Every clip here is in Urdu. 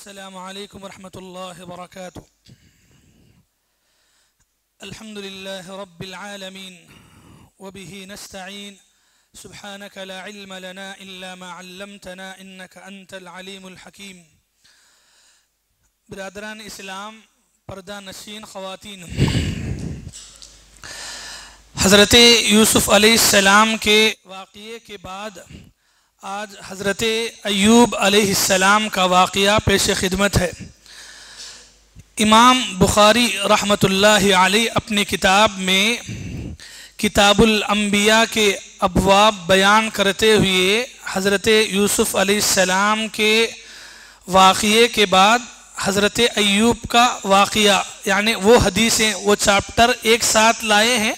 السلام عليكم ورحمة الله وبركاته. الحمد لله رب العالمين وبه نستعين سبحانك لا علم لنا إلا ما علمتنا إنك أنت العليم الحكيم. برادران اسلام، پردہ نشین خواتین، حضرت یوسف علیہ السلام کے واقعے کے بعد آج حضرت ایوب علیہ السلام کا واقعہ پیش خدمت ہے۔ امام بخاری رحمۃ اللہ علیہ اپنی کتاب میں کتاب الانبیاء کے ابواب بیان کرتے ہوئے حضرت یوسف علیہ السلام کے واقعے کے بعد حضرت ایوب کا واقعہ یعنی وہ حدیثیں وہ چاپٹر ایک ساتھ لائے ہیں،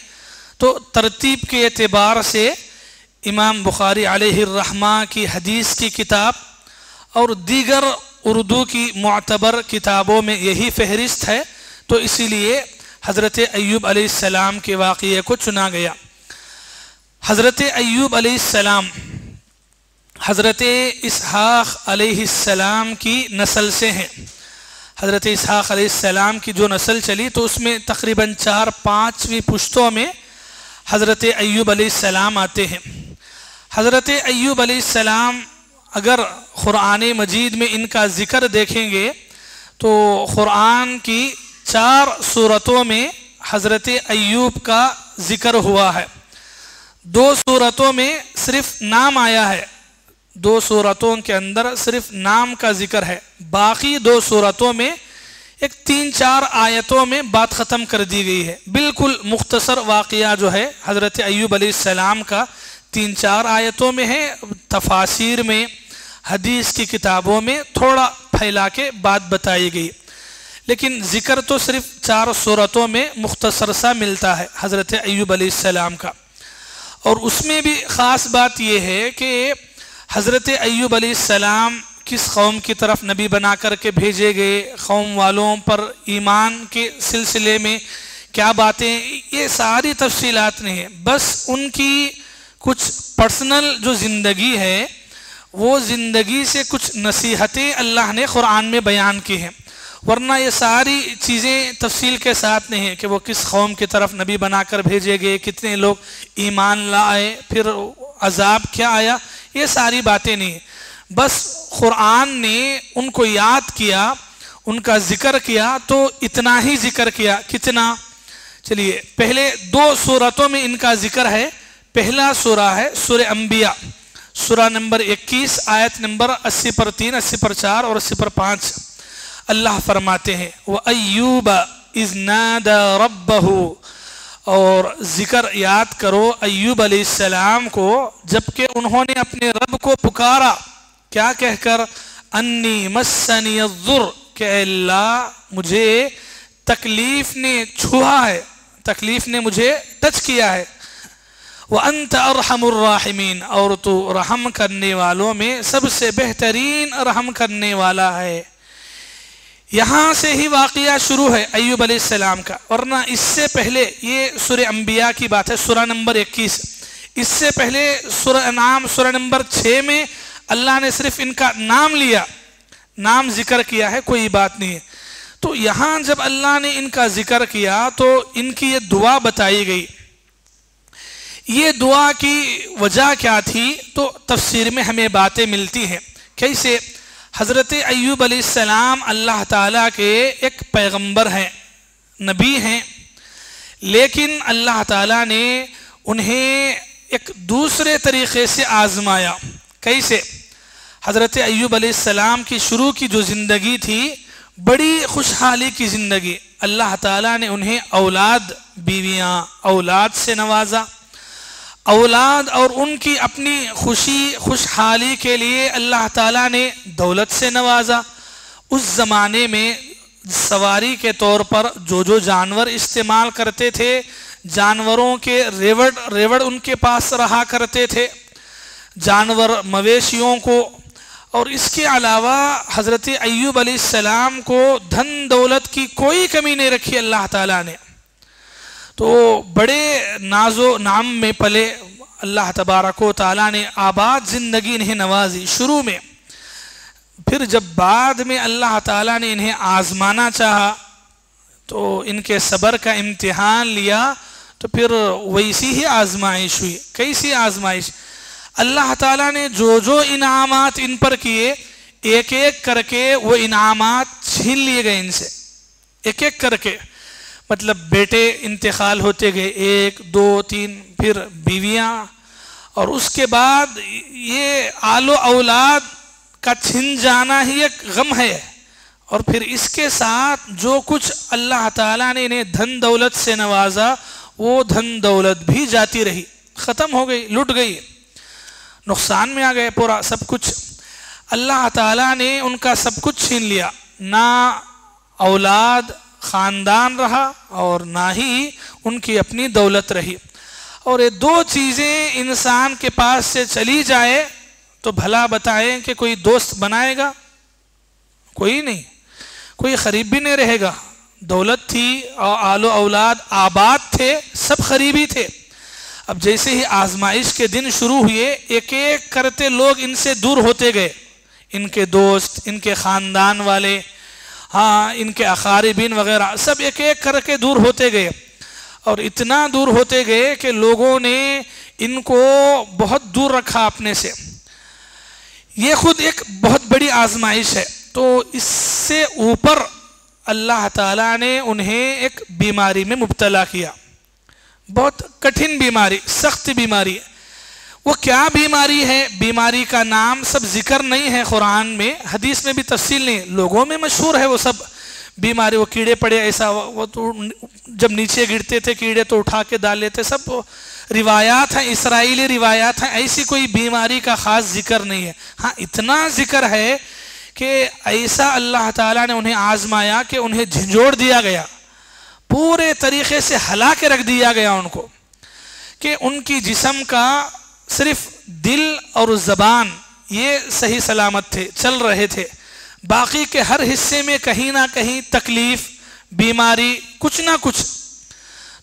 تو ترتیب کے اعتبار سے امام بخاری علیہ الرحمہ کی حدیث کی کتاب اور دیگر اردو کی معتبر کتابوں میں یہی فہرست ہے، تو اسی لیے حضرت ایوب علیہ السلام کے واقعے کو چنا گیا۔ حضرت ایوب علیہ السلام حضرت اسحاق علیہ السلام کی نسل سے ہیں۔ حضرت اسحاق علیہ السلام کی جو نسل چلی تو اس میں تقریباً 4-5ویں پشتوں میں حضرت ایوب علیہ السلام آتے ہیں۔ حضرت ایوب علیہ السلام اگر قرآن مجید میں ان کا ذکر دیکھیں گے تو قرآن کی 4 سورتوں میں حضرت ایوب کا ذکر ہوا ہے۔ 2 سورتوں میں صرف نام آیا ہے، 2 سورتوں کے اندر صرف نام کا ذکر ہے، باقی 2 سورتوں میں ایک 3-4 آیتوں میں بات ختم کر دی گئی ہے۔ بالکل مختصر واقعہ جو ہے حضرت ایوب علیہ السلام کا 3-4 آیتوں میں ہے، تفاسیر میں حدیث کی کتابوں میں تھوڑا پھیلا کے بات بتائی گئی، لیکن ذکر تو صرف 4 سورتوں میں مختصر سا ملتا ہے حضرت ایوب علیہ السلام کا۔ اور اس میں بھی خاص بات یہ ہے کہ حضرت ایوب علیہ السلام کس قوم کی طرف نبی بنا کر کے بھیجے گئے، قوم والوں پر ایمان کے سلسلے میں کیا باتیں، یہ ساری تفصیلات نہیں ہیں، بس ان کی کچھ پرسنل جو زندگی ہے وہ زندگی سے کچھ نصیحتیں اللہ نے قرآن میں بیان کی ہیں، ورنہ یہ ساری چیزیں تفصیل کے ساتھ نہیں ہیں کہ وہ کس قوم کی طرف نبی بنا کر بھیجے گئے، کتنے لوگ ایمان لائے، پھر عذاب کیا آیا، یہ ساری باتیں نہیں ہیں۔ بس قرآن نے ان کو یاد کیا، ان کا ذکر کیا تو اتنا ہی ذکر کیا۔ کتنا؟ چلیے پہلے 2 سورتوں میں ان کا ذکر ہے۔ پہلا سورہ ہے سورہ انبیاء، سورہ نمبر 21 آیت نمبر 80/3، 80/4 اور 80/5۔ اللہ فرماتے ہیں وَأَيُّوبَ إِذْ نَادَى رَبَّهُ، اور ذکر یاد کرو ایوب علیہ السلام کو جبکہ انہوں نے اپنے رب کو پکارا، کیا کہہ کر؟ انی مسنی الضر، کہ اے اللہ مجھے تکلیف نے چھوا ہے، تکلیف نے مجھے ٹچ کیا ہے۔ وَأَنْتَ أَرْحَمُ الرَّاحِمِينَ، اور تو رحم کرنے والوں میں سب سے بہترین رحم کرنے والا ہے۔ یہاں سے ہی واقعہ شروع ہے ایوب علیہ السلام کا، ورنہ اس سے پہلے یہ سورہ انبیاء کی بات ہے، سورہ نمبر 21۔ اس سے پہلے سورہ انعام سورہ نمبر 6 میں اللہ نے صرف ان کا نام لیا، نام ذکر کیا ہے، کوئی بات نہیں ہے۔ تو یہاں جب اللہ نے ان کا ذکر کیا تو ان کی یہ دعا بتائی گئی۔ یہ دعا کی وجہ کیا تھی تو تفسیر میں ہمیں باتیں ملتی ہیں۔ کیسے؟ حضرت ایوب علیہ السلام اللہ تعالیٰ کے ایک پیغمبر ہیں، نبی ہیں، لیکن اللہ تعالیٰ نے انہیں ایک دوسرے طریقے سے آزمایا۔ کیسے؟ حضرت ایوب علیہ السلام کی شروع کی جو زندگی تھی بڑی خوشحالی کی زندگی، اللہ تعالیٰ نے انہیں اولاد، بیویاں، اولاد سے نوازا، اولاد اور ان کی اپنی خوشحالی کے لیے اللہ تعالیٰ نے دولت سے نوازا۔ اس زمانے میں سواری کے طور پر جو جانور استعمال کرتے تھے، جانوروں کے ریوڑ ان کے پاس رہا کرتے تھے، جانور مویشیوں کو، اور اس کے علاوہ حضرت ایوب علیہ السلام کو دھن دولت کی کوئی کمی نہیں رکھی اللہ تعالیٰ نے۔ تو بڑے ناز و نعم میں پلے، اللہ تبارک و تعالیٰ نے آباد زندگی انہیں نوازی۔ شروع میں پھر جب بعد میں اللہ تعالیٰ نے انہیں آزمانا چاہا تو ان کے صبر کا امتحان لیا، تو پھر ویسی ہی آزمائش ہوئی۔ کیسی آزمائش؟ اللہ تعالیٰ نے جو انعامات ان پر کیے، ایک ایک کر کے وہ انعامات چھین لیے گئے ان سے، ایک ایک کر کے۔ مطلب بیٹے انتقال ہوتے گئے، 1 2 3، پھر بیویاں، اور اس کے بعد یہ آل و اولاد کا چھن جانا ہی ایک غم ہے، اور پھر اس کے ساتھ جو کچھ اللہ تعالیٰ نے انہیں دھن دولت سے نوازا، وہ دھن دولت بھی جاتی رہی، ختم ہو گئی، لٹ گئی، نقصان میں آ گئے پورا سب کچھ۔ اللہ تعالیٰ نے ان کا سب کچھ چھین لیا، نہ اولاد خاندان رہا اور نہ ہی ان کی اپنی دولت رہی۔ اور یہ 2 چیزیں انسان کے پاس سے چلی جائے تو بھلا بتائیں کہ کوئی دوست بنائے گا؟ کوئی نہیں، کوئی قریب بھی نہیں رہے گا۔ دولت تھی اور آل و اولاد آباد تھے، سب قریبی تھے۔ اب جیسے ہی آزمائش کے دن شروع ہوئے، ایک ایک کرتے لوگ ان سے دور ہوتے گئے، ان کے دوست، ان کے خاندان والے، ہاں ان کے اقاربین وغیرہ، سب ایک ایک کر کے دور ہوتے گئے، اور اتنا دور ہوتے گئے کہ لوگوں نے ان کو بہت دور رکھا اپنے سے۔ یہ خود ایک بہت بڑی آزمائش ہے۔ تو اس سے اوپر اللہ تعالیٰ نے انہیں ایک بیماری میں مبتلا کیا، بہت کٹھن بیماری، سخت بیماری۔ وہ کیا بیماری ہے؟ بیماری کا نام سب ذکر نہیں ہے قرآن میں، حدیث میں بھی تفصیل نہیں، لوگوں میں مشہور ہے وہ سب بیماری۔ وہ کیڑے پڑے ایسا، وہ تو جب نیچے گرتے تھے کیڑے تو اٹھا کے ڈال لیتے، سب روایات ہیں، اسرائیلی روایات ہیں، ایسی کوئی بیماری کا خاص ذکر نہیں ہے۔ ہاں اتنا ذکر ہے کہ ایسا اللہ تعالیٰ نے انہیں آزمایا کہ انہیں جھنجھوڑ دیا گیا، پورے طریقے سے ہلا کے رکھ دیا گیا ان کو، کہ ان کی جسم کا صرف دل اور زبان یہ صحیح سلامت تھے، چل رہے تھے، باقی کے ہر حصے میں کہیں نہ کہیں تکلیف، بیماری، کچھ نہ کچھ۔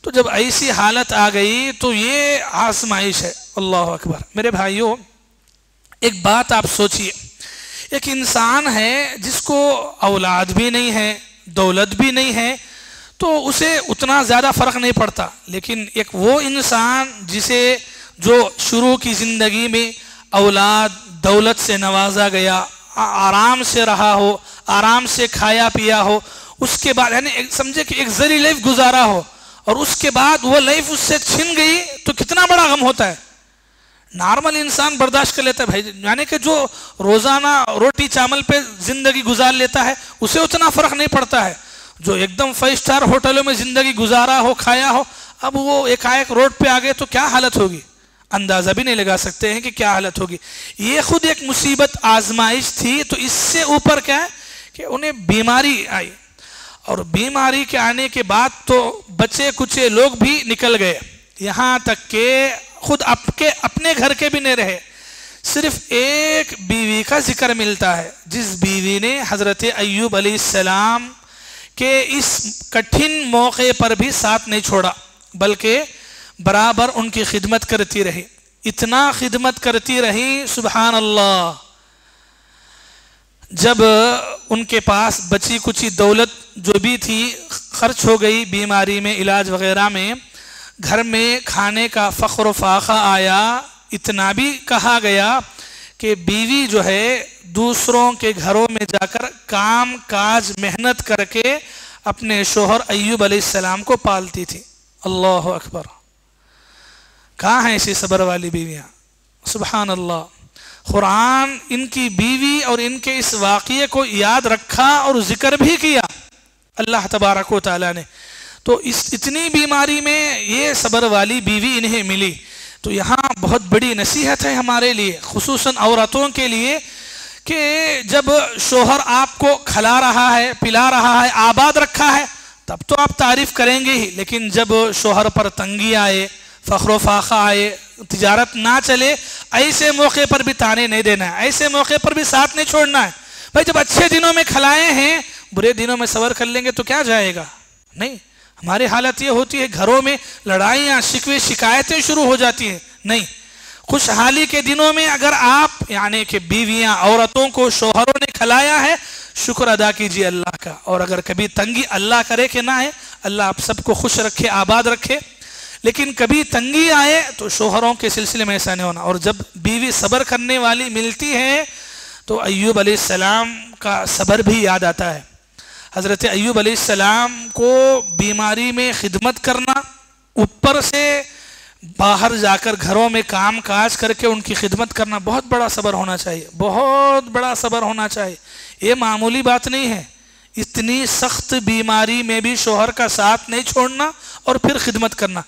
تو جب ایسی حالت آ گئی تو یہ آزمائش ہے۔ اللہ اکبر۔ میرے بھائیوں، ایک بات آپ سوچئے، ایک انسان ہے جس کو اولاد بھی نہیں ہے، دولت بھی نہیں ہے، تو اسے اتنا زیادہ فرق نہیں پڑتا، لیکن ایک وہ انسان جسے جو شروع کی زندگی میں اولاد دولت سے نوازا گیا، آرام سے رہا ہو، آرام سے کھایا پیا ہو، اس کے بعد یعنی سمجھے کہ ایک ذری لائف گزارا ہو، اور اس کے بعد وہ لائف اس سے چھن گئی تو کتنا بڑا غم ہوتا ہے۔ نارمل انسان برداشت کر لیتا ہے بھائی، یعنی کہ جو روزانہ روٹی چاول پہ زندگی گزار لیتا ہے اسے اتنا فرق نہیں پڑتا ہے، جو ایک دم 5 اسٹار ہوٹلوں میں زندگی گزارا ہو، کھایا ہو، اب وہ ایک روڈ پہ آ گئے تو کیا حالت ہوگی، اندازہ بھی نہیں لگا سکتے ہیں کہ کیا حالت ہوگی۔ یہ خود ایک مصیبت، آزمائش تھی۔ تو اس سے اوپر کیا ہے کہ انہیں بیماری آئی، اور بیماری کے آنے کے بعد تو بچے کچے لوگ بھی نکل گئے، یہاں تک کہ خود اپنے گھر کے بھی نہیں رہے۔ صرف ایک بیوی کا ذکر ملتا ہے، جس بیوی نے حضرت ایوب علیہ السلام کے اس کٹھن موقع پر بھی ساتھ نہیں چھوڑا، بلکہ برابر ان کی خدمت کرتی رہی، اتنا خدمت کرتی رہی، سبحان اللہ۔ جب ان کے پاس بچی کچی دولت جو بھی تھی خرچ ہو گئی بیماری میں، علاج وغیرہ میں، گھر میں کھانے کا فخر و فاقہ آیا، اتنا بھی کہا گیا کہ بیوی جو ہے دوسروں کے گھروں میں جا کر کام کاج محنت کر کے اپنے شوہر ایوب علیہ السلام کو پالتی تھی۔ اللہ اکبر۔ کہاں ہیں ایسی صبر والی بیویاں؟ سبحان اللہ۔ قرآن ان کی بیوی اور ان کے اس واقعے کو یاد رکھا اور ذکر بھی کیا اللہ تبارک و تعالیٰ نے۔ تو اس اتنی بیماری میں یہ صبر والی بیوی انہیں ملی۔ تو یہاں بہت بڑی نصیحت ہے ہمارے لیے، خصوصاً عورتوں کے لیے، کہ جب شوہر آپ کو کھلا رہا ہے، پلا رہا ہے، آباد رکھا ہے، تب تو آپ تعریف کریں گے ہی، لیکن جب شوہر پر تنگی آئے، فخر و فاقہ آئے، تجارت نہ چلے، ایسے موقع پر بھی تانے نہیں دینا ہے، ایسے موقع پر بھی ساتھ نہیں چھوڑنا ہے۔ بھائی جب اچھے دنوں میں کھلائے ہیں، برے دنوں میں صبر کر لیں گے تو کیا جائے گا؟ نہیں، ہماری حالت یہ ہوتی ہے گھروں میں لڑائیاں، شکوے، شکایتیں شروع ہو جاتی ہیں۔ نہیں، خوشحالی کے دنوں میں اگر آپ یعنی کہ بیویاں، عورتوں کو شوہروں نے کھلایا ہے شکر ادا کیجیے اللہ کا. اور اگر کبھی تنگی اللہ کرے کہ نہ ہے, اللہ آپ سب کو خوش رکھے, آباد رکھے, لیکن کبھی تنگی آئے تو شوہروں کے سلسلے میں ایسا نہیں ہونا. اور جب بیوی صبر کرنے والی ملتی ہے تو ایوب علیہ السلام کا صبر بھی یاد آتا ہے. حضرت ایوب علیہ السلام کو بیماری میں خدمت کرنا, اوپر سے باہر جا کر گھروں میں کام کاج کر کے ان کی خدمت کرنا, بہت بڑا صبر ہونا چاہیے, بہت بڑا صبر ہونا چاہیے. یہ معمولی بات نہیں ہے. اتنی سخت بیماری میں بھی شوہر کا ساتھ نہیں چھوڑنا اور پھر خدمت کرنا.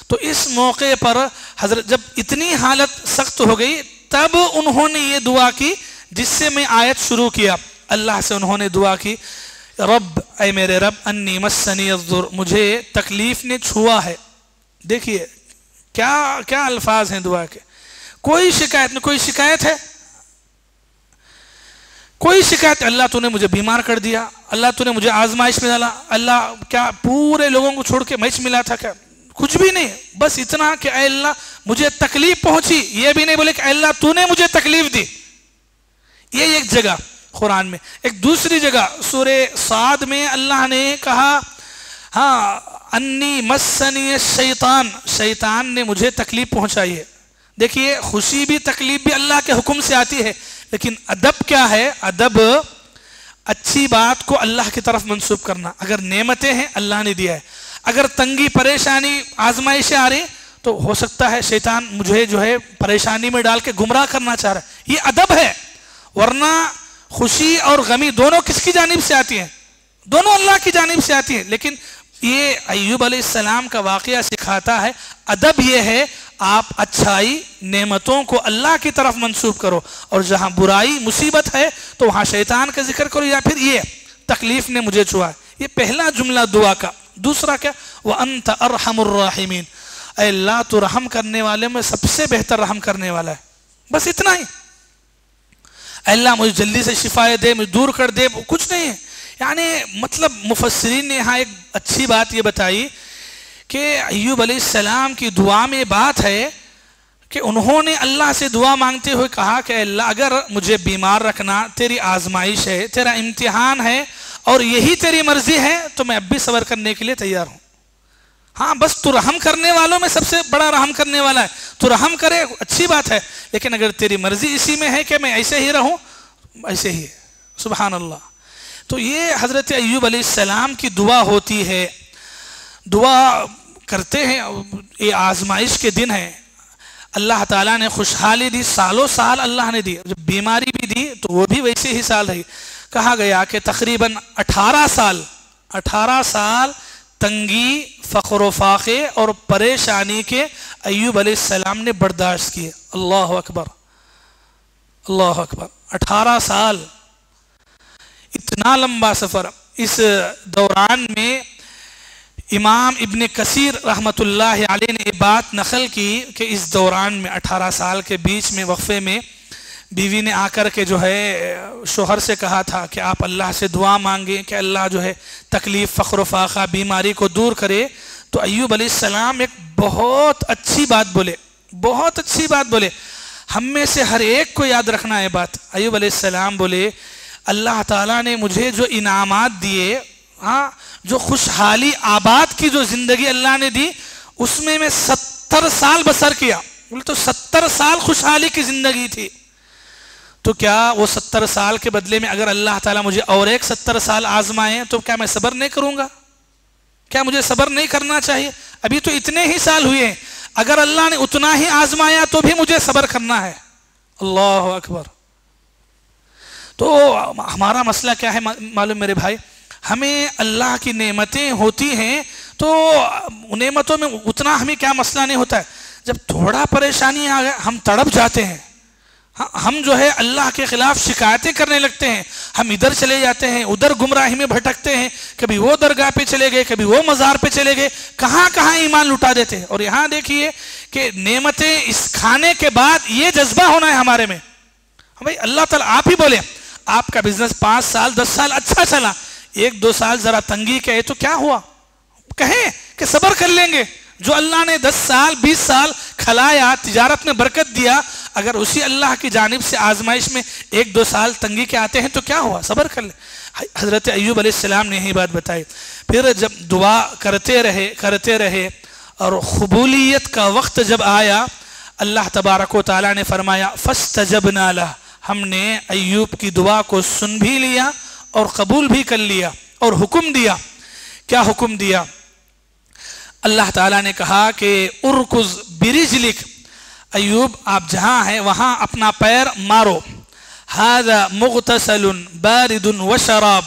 تو اس موقع پر حضرت جب اتنی حالت سخت ہو گئی تب انہوں نے یہ دعا کی جس سے میں آیت شروع کیا. اللہ سے انہوں نے دعا کی, رب, اے میرے رب, انی مسنی الضر, مجھے تکلیف نے چھوا ہے. دیکھیے کیا کیا الفاظ ہیں دعا کے. کوئی شکایت نہیں, کوئی شکایت ہے, کوئی شکایت. اللہ تو نے مجھے بیمار کر دیا, اللہ تو نے مجھے آزمائش میں ڈالا, اللہ کیا پورے لوگوں کو چھوڑ کے مجھ ملا تھا کیا؟ کچھ بھی نہیں. بس اتنا کہ اے اللہ مجھے تکلیف پہنچی. یہ بھی نہیں بولے کہ اے اللہ تو نے مجھے تکلیف دی. یہ ایک جگہ قرآن میں. ایک دوسری جگہ سورہ صاد میں اللہ نے کہا, ہاں, انی مسنی الشیطان, شیطان نے مجھے تکلیف پہنچائی ہے. دیکھیے خوشی بھی تکلیف بھی اللہ کے حکم سے آتی ہے, لیکن ادب کیا ہے؟ ادب اچھی بات کو اللہ کی طرف منسوب کرنا. اگر نعمتیں ہیں اللہ نے دیا ہے, اگر تنگی پریشانی آزمائشیں آ رہی تو ہو سکتا ہے شیطان مجھے جو ہے پریشانی میں ڈال کے گمراہ کرنا چاہ رہا ہے. یہ ادب ہے. ورنہ خوشی اور غمی دونوں کس کی جانب سے آتی ہیں؟ دونوں اللہ کی جانب سے آتی ہیں. لیکن یہ ایوب علیہ السلام کا واقعہ سکھاتا ہے ادب یہ ہے آپ اچھائی نعمتوں کو اللہ کی طرف منسوب کرو, اور جہاں برائی مصیبت ہے تو وہاں شیطان کا ذکر کرو, یا پھر یہ تکلیف نے مجھے چھوا. یہ پہلا جملہ دعا کا. دوسرا کیا؟ وَأَنْتَ أَرْحَمُ الرَّاحِمِينَ, اے اللہ تو رحم کرنے والے میں سب سے بہتر رحم کرنے والا ہے. بس اتنا ہی. اے اللہ مجھے جلدی سے شفا دے, مجھے دور کر دے, کچھ نہیں ہے. یعنی مطلب مفسرین نے یہاں ایک اچھی بات یہ بتائی کہ ایوب علیہ السلام کی دعا میں بات ہے کہ انہوں نے اللہ سے دعا مانگتے ہوئے کہا کہ اللہ اگر مجھے بیمار رکھنا تیری آزمائش ہے, تیرا امتحان ہے, اور یہی تیری مرضی ہے تو میں اب بھی صبر کرنے کے لیے تیار ہوں. ہاں بس تو رحم کرنے والوں میں سب سے بڑا رحم کرنے والا ہے, تو رحم کرے اچھی بات ہے, لیکن اگر تیری مرضی اسی میں ہے کہ میں ایسے ہی رہوں, ایسے ہی. سبحان اللہ. تو یہ حضرت ایوب علیہ السلام کی دعا ہوتی ہے. دعا کرتے ہیں, یہ آزمائش کے دن ہیں, اللہ تعالیٰ نے خوشحالی دی, سالوں سال اللہ نے دی, جب بیماری بھی دی تو وہ بھی ویسے ہی سال رہی. کہا گیا کہ تقریباً 18 سال تنگی, فقر و فاقے اور پریشانی کے ایوب علیہ السلام نے برداشت کیے. اللہ اکبر, اللہ اکبر. 18 سال, اتنا لمبا سفر. اس دوران میں امام ابن کثیر رحمۃ اللہ علیہ نے یہ بات نقل کی کہ اس دوران میں 18 سال کے بیچ میں وقفے میں بیوی نے آ کر کے جو ہے شوہر سے کہا تھا کہ آپ اللہ سے دعا مانگیں کہ اللہ جو ہے تکلیف, فقر و فاقہ, بیماری کو دور کرے. تو ایوب علیہ السلام ایک بہت اچھی بات بولے, بہت اچھی بات بولے. ہم میں سے ہر ایک کو یاد رکھنا ہے بات. ایوب علیہ السلام بولے اللہ تعالیٰ نے مجھے جو انعامات دیے, ہاں, جو خوشحالی آباد کی جو زندگی اللہ نے دی, اس میں 70 سال بسر کیا. بولے تو 70 سال خوشحالی کی زندگی تھی, تو کیا وہ 70 سال کے بدلے میں اگر اللہ تعالیٰ مجھے اور ایک 70 سال آزمائیں تو کیا میں صبر نہیں کروں گا؟ کیا مجھے صبر نہیں کرنا چاہیے؟ ابھی تو اتنے ہی سال ہوئے ہیں, اگر اللہ نے اتنا ہی آزمایا تو بھی مجھے صبر کرنا ہے. اللہ اکبر. تو ہمارا مسئلہ کیا ہے معلوم میرے بھائی, ہمیں اللہ کی نعمتیں ہوتی ہیں تو نعمتوں میں اتنا ہمیں کیا مسئلہ نہیں ہوتا ہے. جب تھوڑا پریشانی آ گیا ہم تڑپ جاتے ہیں, ہم جو ہے اللہ کے خلاف شکایتیں کرنے لگتے ہیں, ہم ادھر چلے جاتے ہیں, ادھر گمراہی میں بھٹکتے ہیں, کبھی وہ درگاہ پہ چلے گئے, کبھی وہ مزار پہ چلے گئے, کہاں کہاں ایمان لٹا دیتے ہیں. اور یہاں دیکھیے کہ نعمتیں اس کھانے کے بعد یہ جذبہ ہونا ہے ہمارے میں. بھائی اللہ تعالیٰ آپ ہی بولے آپ کا بزنس 5 سال 10 سال اچھا چلا, 1-2 سال ذرا تنگی کہے تو کیا ہوا, کہیں کہ صبر کر لیں گے. جو اللہ نے 10 سال 20 سال کھلایا, تجارت میں برکت دیا, اگر اسی اللہ کی جانب سے آزمائش میں 1-2 سال تنگی کے آتے ہیں تو کیا ہوا، صبر کر لیں۔ حضرت ایوب علیہ السلام نے یہی بات بتائی۔ پھر جب دعا کرتے رہے اور قبولیت کا وقت جب آیا، اللہ تبارک و تعالیٰ نے فرمایا فاستجبنا لہ، ہم نے ایوب کی دعا کو سن بھی لیا اور قبول بھی کر لیا، اور حکم دیا۔ کیا حکم دیا؟ اللہ تعالیٰ نے کہا کہ ارکض برجلک، ایوب آپ جہاں ہیں وہاں اپنا پیر مارو، ھذا مغتسل بارد وشراب،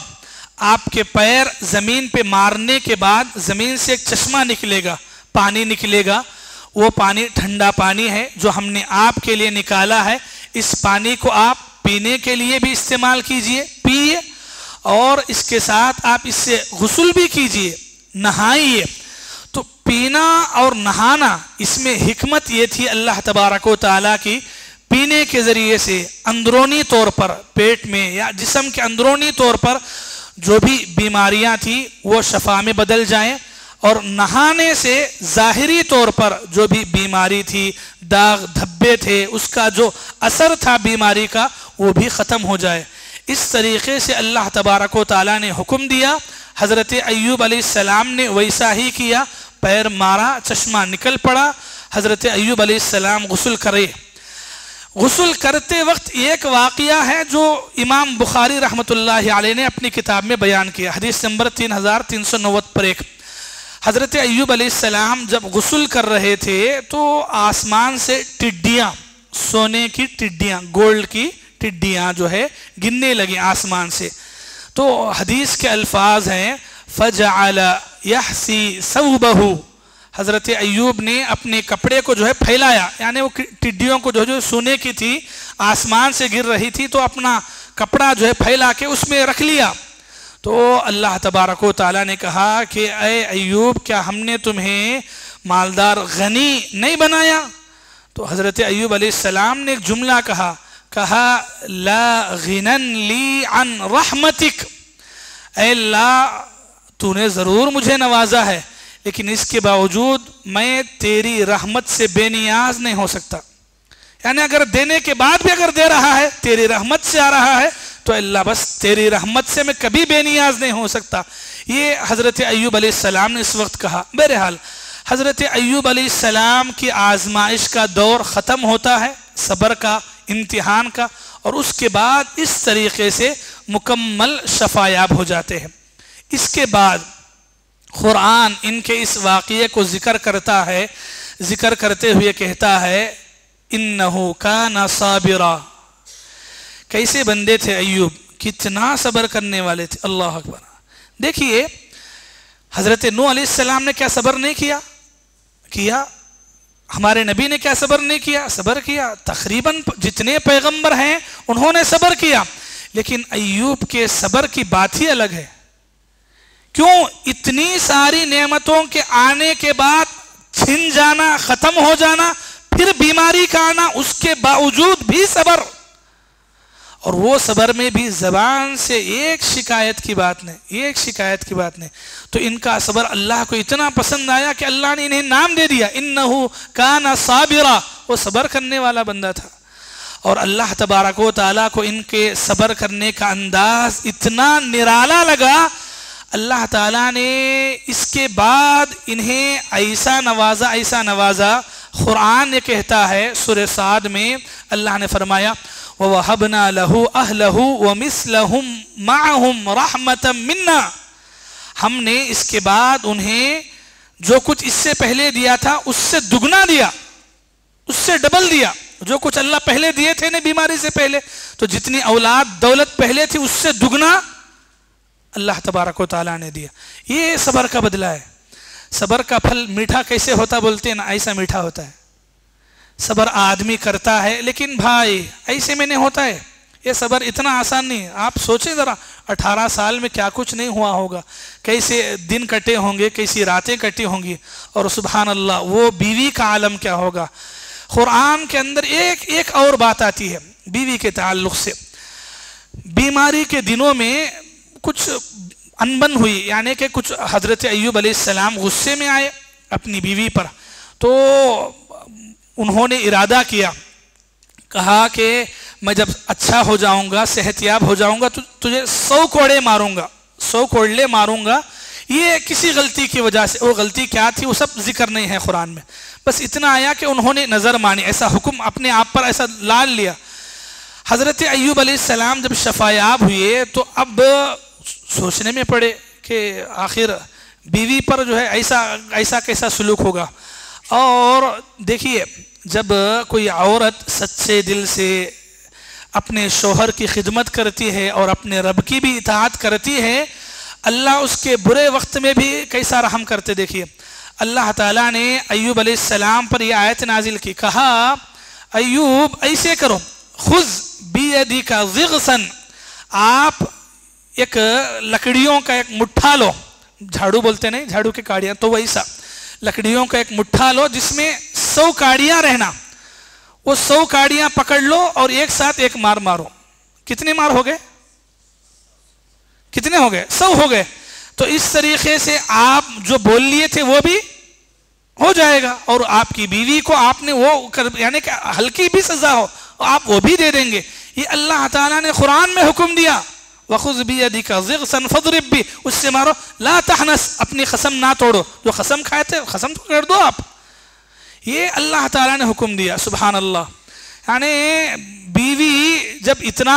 آپ کے پیر زمین پہ مارنے کے بعد زمین سے ایک چشمہ نکلے گا، پانی نکلے گا، وہ پانی ٹھنڈا پانی ہے جو ہم نے آپ کے لیے نکالا ہے، اس پانی کو آپ پینے کے لیے بھی استعمال کیجئے، پیئے، اور اس کے ساتھ آپ اس سے غسل بھی کیجئے، نہائیے۔ تو پینا اور نہانا، اس میں حکمت یہ تھی اللہ تبارک و تعالیٰ کی، پینے کے ذریعے سے اندرونی طور پر پیٹ میں یا جسم کے اندرونی طور پر جو بھی بیماریاں تھیں وہ شفا میں بدل جائیں، اور نہانے سے ظاہری طور پر جو بھی بیماری تھی، داغ دھبے تھے، اس کا جو اثر تھا بیماری کا وہ بھی ختم ہو جائے۔ اس طریقے سے اللہ تبارک و تعالیٰ نے حکم دیا، حضرت ایوب علیہ السلام نے ویسا ہی کیا، پیر مارا، چشمہ نکل پڑا، حضرت ایوب علیہ السلام غسل کرے۔ غسل کرتے وقت ایک واقعہ ہے جو امام بخاری رحمۃ اللہ علیہ نے اپنی کتاب میں بیان کیا، حدیث نمبر 3390 پر ایک۔ حضرت ایوب علیہ السلام جب غسل کر رہے تھے تو آسمان سے ٹڈیاں، سونے کی ٹڈیاں، گولڈ کی ٹڈیاں جو ہے گرنے لگیں آسمان سے۔ تو حدیث کے الفاظ ہیں فَجَعَلَ يَحْسِي ثَوْبَهُ، حضرت ایوب نے اپنے کپڑے کو جو ہے پھیلایا، یعنی وہ ٹڈیوں کو جو سونے کی تھی آسمان سے گر رہی تھی تو اپنا کپڑا جو ہے پھیلا کے اس میں رکھ لیا۔ تو اللہ تبارک و تعالیٰ نے کہا کہ اے ایوب، کیا ہم نے تمہیں مالدار غنی نہیں بنایا؟ تو حضرت ایوب علیہ السلام نے ایک جملہ کہا لا غنن لی عن رحمتک، اے اللہ تو نے ضرور مجھے نوازا ہے لیکن اس کے باوجود میں تیری رحمت سے بے نیاز نہیں ہو سکتا، یعنی اگر دینے کے بعد بھی اگر دے رہا ہے تیری رحمت سے آ رہا ہے تو اللہ بس تیری رحمت سے میں کبھی بے نیاز نہیں ہو سکتا۔ یہ حضرت ایوب علیہ السلام نے اس وقت کہا۔ بہرحال حضرت ایوب علیہ السلام کی آزمائش کا دور ختم ہوتا ہے، صبر کا، امتحان کا، اور اس کے بعد اس طریقے سے مکمل شفایاب ہو جاتے ہیں۔ اس کے بعد قرآن ان کے اس واقعے کو ذکر کرتا ہے، ذکر کرتے ہوئے کہتا ہے انہو کان صابرا، کیسے بندے تھے ایوب، کتنا صبر کرنے والے تھے، اللہ اکبر۔ دیکھیے حضرت نوح علیہ السلام نے کیا صبر نہیں کیا؟ ہمارے نبی نے کیا صبر نہیں کیا؟ صبر کیا۔ تقریباً جتنے پیغمبر ہیں انہوں نے صبر کیا، لیکن ایوب کے صبر کی بات ہی الگ ہے۔ کیوں؟ اتنی ساری نعمتوں کے آنے کے بعد چھن جانا، ختم ہو جانا، پھر بیماری کا آنا، اس کے باوجود بھی صبر، اور وہ صبر میں بھی زبان سے ایک شکایت کی بات نہیں۔ تو ان کا صبر اللہ کو اتنا پسند آیا کہ اللہ نے انہیں نام دے دیا انہو کان صابرا، وہ صبر کرنے والا بندہ تھا۔ اور اللہ تبارک و تعالیٰ کو ان کے صبر کرنے کا انداز اتنا نرالا لگا، اللہ تعالیٰ نے اس کے بعد انہیں ایسا نوازا۔ قرآن یہ کہتا ہے سورہ صاد میں، اللہ نے فرمایا وَوَهَبْنَا لَهُ أَهْلَهُ وَمِثْلَهُمْ مَعَهُمْ رَحْمَةً مِنَّا، ہم نے اس کے بعد انہیں جو کچھ اس سے پہلے دیا تھا اس سے دگنا دیا، اس سے ڈبل دیا۔ جو کچھ اللہ پہلے دیے تھے نا بیماری سے پہلے، تو جتنی اولاد دولت پہلے تھی اس سے دگنا اللہ تبارک و تعالیٰ نے دیا۔ یہ صبر کا بدلہ ہے۔ صبر کا پھل میٹھا کیسے ہوتا بولتے ہیں نا، ایسا میٹھا ہوتا ہے۔ صبر آدمی کرتا ہے لیکن بھائی ایسے میں نہیں ہوتا ہے، یہ صبر اتنا آسان نہیں ہے۔ آپ سوچیں ذرا 18 سال میں کیا کچھ نہیں ہوا ہوگا، کیسے دن کٹے ہوں گے، کیسی راتیں کٹی ہوں گی، اور سبحان اللہ وہ بیوی کا عالم کیا ہوگا۔ قرآن کے اندر ایک اور بات آتی ہے بیوی کے تعلق سے۔ بیماری کے دنوں میں کچھ انبن ہوئی، یعنی کہ کچھ حضرت ایوب علیہ السلام غصے میں آئے اپنی بیوی پر، تو انہوں نے ارادہ کیا کہا کہ میں جب اچھا ہو جاؤں گا، صحت یاب ہو جاؤں گا تو تجھے 100 کوڑے ماروں گا، 100 کوڑلے ماروں گا. یہ کسی غلطی کی وجہ سے، وہ غلطی کیا تھی وہ سب ذکر نہیں ہے قرآن میں، بس اتنا آیا کہ انہوں نے نظر مانی، ایسا حکم اپنے آپ پر ایسا لال لیا. حضرت ایوب علیہ السلام جب شفایاب ہوئے تو اب سوچنے میں پڑے کہ آخر بیوی پر جو ہے ایسا کیسا سلوک ہوگا. اور دیکھیے جب کوئی عورت سچے دل سے اپنے شوہر کی خدمت کرتی ہے اور اپنے رب کی بھی اطاعت کرتی ہے، اللہ اس کے برے وقت میں بھی کیسا رحم کرتے. دیکھیے اللہ تعالیٰ نے ایوب علیہ السلام پر یہ آیت نازل کی، کہا ایوب ایسے کرو، خذ بیدک ضغثا، آپ ایک لکڑیوں کا ایک مٹھا لو، جھاڑو بولتے نہیں، جھاڑو کی کاڑیاں، تو ویسا لکڑیوں کا ایک مٹھا لو جس میں 100 کاڑیاں رہنا، وہ 100 کاڑیاں پکڑ لو اور ایک ساتھ ایک مار مارو. کتنے مار ہو گئے؟ کتنے ہو گئے؟ 100 ہو گئے. تو اس طریقے سے آپ جو بول لیے تھے وہ بھی ہو جائے گا، اور آپ کی بیوی کو آپ نے وہ یعنی کہ ہلکی بھی سزا ہو آپ وہ بھی دے دیں گے. یہ اللہ تعالیٰ نے قرآن میں حکم دیا، وَخُذْ بِيَدِكَ ضِغْثًا فَاضْرِب بِهِ، اس سے مارو، لا تحنس، اپنی قسم نہ توڑو، جو قسم کھائے تھے قسم تو کر دو آپ. یہ اللہ تعالیٰ نے حکم دیا. سبحان اللہ. یعنی بیوی جب اتنا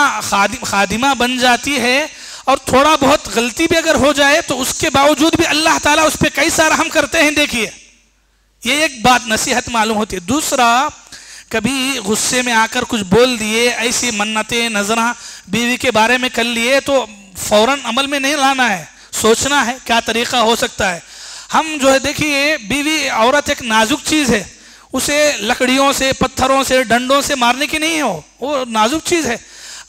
خادمہ بن جاتی ہے اور تھوڑا بہت غلطی بھی اگر ہو جائے تو اس کے باوجود بھی اللہ تعالیٰ اس پہ کیسا رحم کرتے ہیں. دیکھیے یہ ایک بات نصیحت معلوم ہوتی ہے. دوسرا، کبھی غصے میں آ کر کچھ بول دیے، ایسی منتیں نظراں بیوی کے بارے میں کر لیے تو فوراً عمل میں نہیں لانا ہے، سوچنا ہے کیا طریقہ ہو سکتا ہے. ہم جو ہے دیکھیے بیوی عورت ایک نازک چیز ہے، اسے لکڑیوں سے، پتھروں سے، ڈنڈوں سے مارنے کی نہیں ہو، وہ نازک چیز ہے.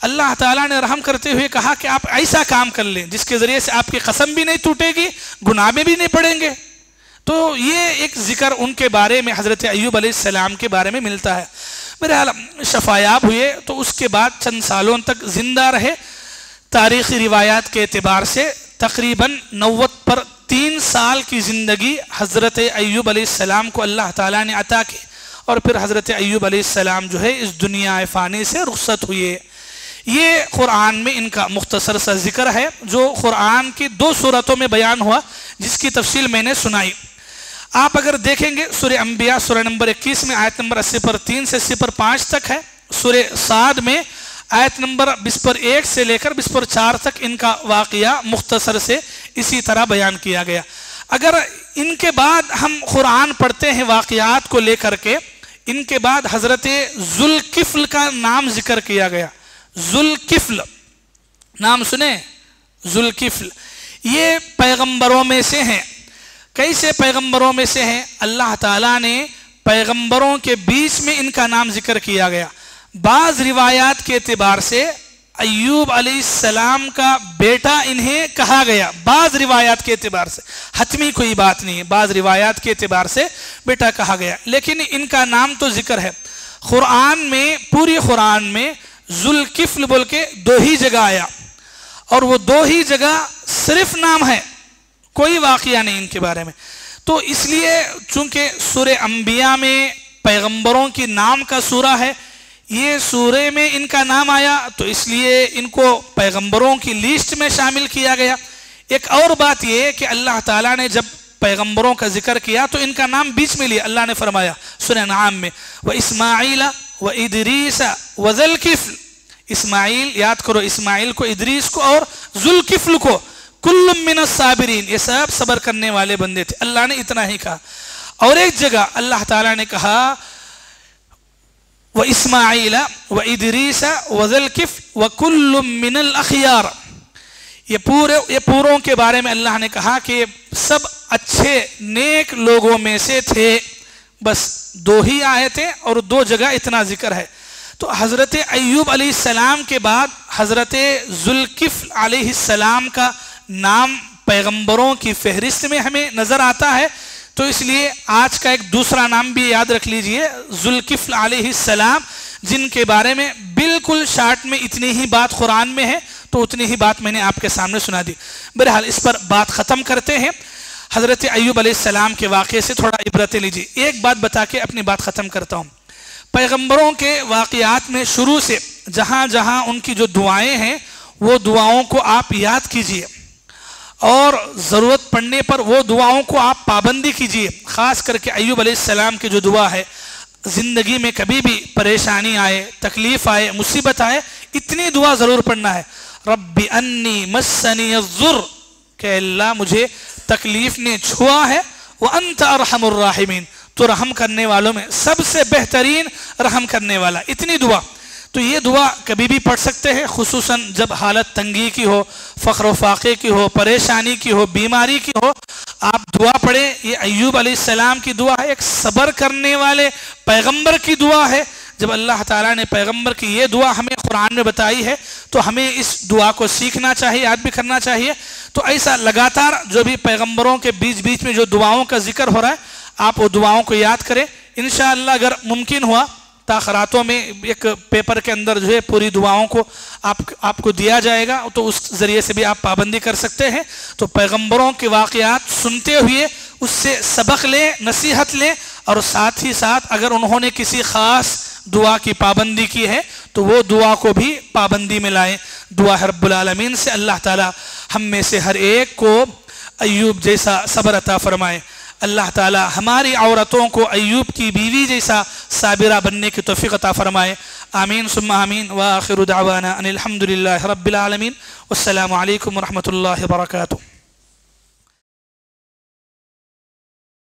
اللہ تعالیٰ نے رحم کرتے ہوئے کہا کہ آپ ایسا کام کر لیں جس کے ذریعے سے آپ کی قسم بھی نہیں ٹوٹے گی، گناہ میں بھی نہیں پڑیں گے. تو یہ ایک ذکر ان کے بارے میں حضرت ایوب علیہ السلام کے بارے میں ملتا ہے. بہرحال شفایاب ہوئے تو اس کے بعد چند سالوں تک زندہ رہے. تاریخی روایات کے اعتبار سے تقریباً 90 پر 3 سال کی زندگی حضرت ایوب علیہ السلام کو اللہ تعالیٰ نے عطا کی، اور پھر حضرت ایوب علیہ السلام جو ہے اس دنیا فانی سے رخصت ہوئے. یہ قرآن میں ان کا مختصر سا ذکر ہے جو قرآن کی 2 سورتوں میں بیان ہوا، جس کی تفصیل میں نے سنائی. آپ اگر دیکھیں گے سورہ انبیاء سورہ نمبر 21 میں آیت نمبر 80 پر 3 سے 80 پر 5 تک ہے. سورہ صاد میں آیت نمبر 20 پر 1 سے لے کر 20 پر 4 تک ان کا واقعہ مختصر سے اسی طرح بیان کیا گیا. اگر ان کے بعد ہم قرآن پڑھتے ہیں واقعات کو لے کر کے، ان کے بعد حضرت ذوالکفل کا نام ذکر کیا گیا. ذوالکفل نام سنیں؟ ذوالکفل یہ پیغمبروں میں سے ہیں. کیسے پیغمبروں میں سے ہیں؟ اللہ تعالیٰ نے پیغمبروں کے بیچ میں ان کا نام ذکر کیا گیا. بعض روایات کے اعتبار سے ایوب علیہ السلام کا بیٹا انہیں کہا گیا، بعض روایات کے اعتبار سے، حتمی کوئی بات نہیں ہے، بعض روایات کے اعتبار سے بیٹا کہا گیا، لیکن ان کا نام تو ذکر ہے. قرآن میں، پوری قرآن میں ذوالکفل بول کے 2 ہی جگہ آیا، اور وہ 2 ہی جگہ صرف نام ہے، کوئی واقعہ نہیں ان کے بارے میں. تو اس لیے چونکہ سورہ انبیاء میں پیغمبروں کی نام کا سورہ ہے، یہ سورہ میں ان کا نام آیا تو اس لیے ان کو پیغمبروں کی لسٹ میں شامل کیا گیا. ایک اور بات یہ کہ اللہ تعالیٰ نے جب پیغمبروں کا ذکر کیا تو ان کا نام بیچ میں لیا. اللہ نے فرمایا سورہ انعام میں وَإِسْمَاعِيلَ وَإِدْرِيسَ وَذَوَالْكِفْلِ، اسماعیل یاد کرو، اسماعیل کو، ادریس کو اور ذوالکفل کو، کل من الصابرین، یہ سب صبر کرنے والے بندے تھے. اللہ نے اتنا ہی کہا. اور ایک جگہ اللہ تعالیٰ نے کہا وَإِسْمَاعِيلَ وَإِدْرِيسَ وَذَوَالْكِفْلِ وَكُلٌّ مِّنَ الْأَخْيَارِ، یہ پوروں کے بارے میں اللہ نے کہا کہ سب اچھے نیک لوگوں میں سے تھے. بس 2 ہی آیتیں اور 2 جگہ اتنا ذکر ہے. تو حضرت ایوب علیہ السلام کے بعد حضرت ذوالکفل علیہ السلام کا نام پیغمبروں کی فہرست میں ہمیں نظر آتا ہے. تو اس لیے آج کا ایک دوسرا نام بھی یاد رکھ لیجئے، ذوالکفل علیہ السلام، جن کے بارے میں بالکل شارٹ میں اتنی ہی بات قرآن میں ہے، تو اتنی ہی بات میں نے آپ کے سامنے سنا دی. بہرحال اس پر بات ختم کرتے ہیں. حضرت ایوب علیہ السلام کے واقعے سے تھوڑا عبرتیں لیجیے. ایک بات بتا کے اپنی بات ختم کرتا ہوں. پیغمبروں کے واقعات میں شروع سے جہاں جہاں ان کی جو دعائیں ہیں وہ دعاؤں کو آپ یاد کیجئے اور ضرورت پڑنے پر وہ دعاؤں کو آپ پابندی کیجئے. خاص کر کے ایوب علیہ السلام کی جو دعا ہے، زندگی میں کبھی بھی پریشانی آئے، تکلیف آئے، مصیبت آئے، اتنی دعا ضرور پڑھنا ہے. رب انی مسنی الضر، کہ اللہ مجھے تکلیف نے چھوا ہے، وانت ارحم الراحمین، تو رحم کرنے والوں میں سب سے بہترین رحم کرنے والا. اتنی دعا، تو یہ دعا کبھی بھی پڑھ سکتے ہیں، خصوصاً جب حالت تنگی کی ہو، فقر و فاقے کی ہو، پریشانی کی ہو، بیماری کی ہو، آپ دعا پڑھیں. یہ ایوب علیہ السلام کی دعا ہے، ایک صبر کرنے والے پیغمبر کی دعا ہے. جب اللہ تعالیٰ نے پیغمبر کی یہ دعا ہمیں قرآن میں بتائی ہے تو ہمیں اس دعا کو سیکھنا چاہیے، یاد بھی کرنا چاہیے. تو ایسا لگاتار جو بھی پیغمبروں کے بیچ بیچ میں جو دعاؤں کا ذکر ہو رہا ہے، آپ وہ دعاؤں کو یاد کریں. انشاءاللہ اگر ممکن ہوا تاخراتوں میں ایک پیپر کے اندر جو ہے پوری دعاؤں کو آپ کو دیا جائے گا، تو اس ذریعے سے بھی آپ پابندی کر سکتے ہیں. تو پیغمبروں کے واقعات سنتے ہوئے اس سے سبق لیں، نصیحت لیں، اور ساتھ ہی ساتھ اگر انہوں نے کسی خاص دعا کی پابندی کی ہے تو وہ دعا کو بھی پابندی میں لائیں. دعا ہے رب العالمین سے اللہ تعالی ہم میں سے ہر ایک کو ایوب جیسا صبر عطا فرمائے. اللہ تعالی ہماری عورتوں کو ایوب کی بیوی جیسا صابرہ بننے کی توفیق عطا فرمائے. آمین ثم آمین. وآخر دعوانا ان الحمد للہ رب العالمین. والسلام علیکم ورحمۃ اللہ وبرکاتہ.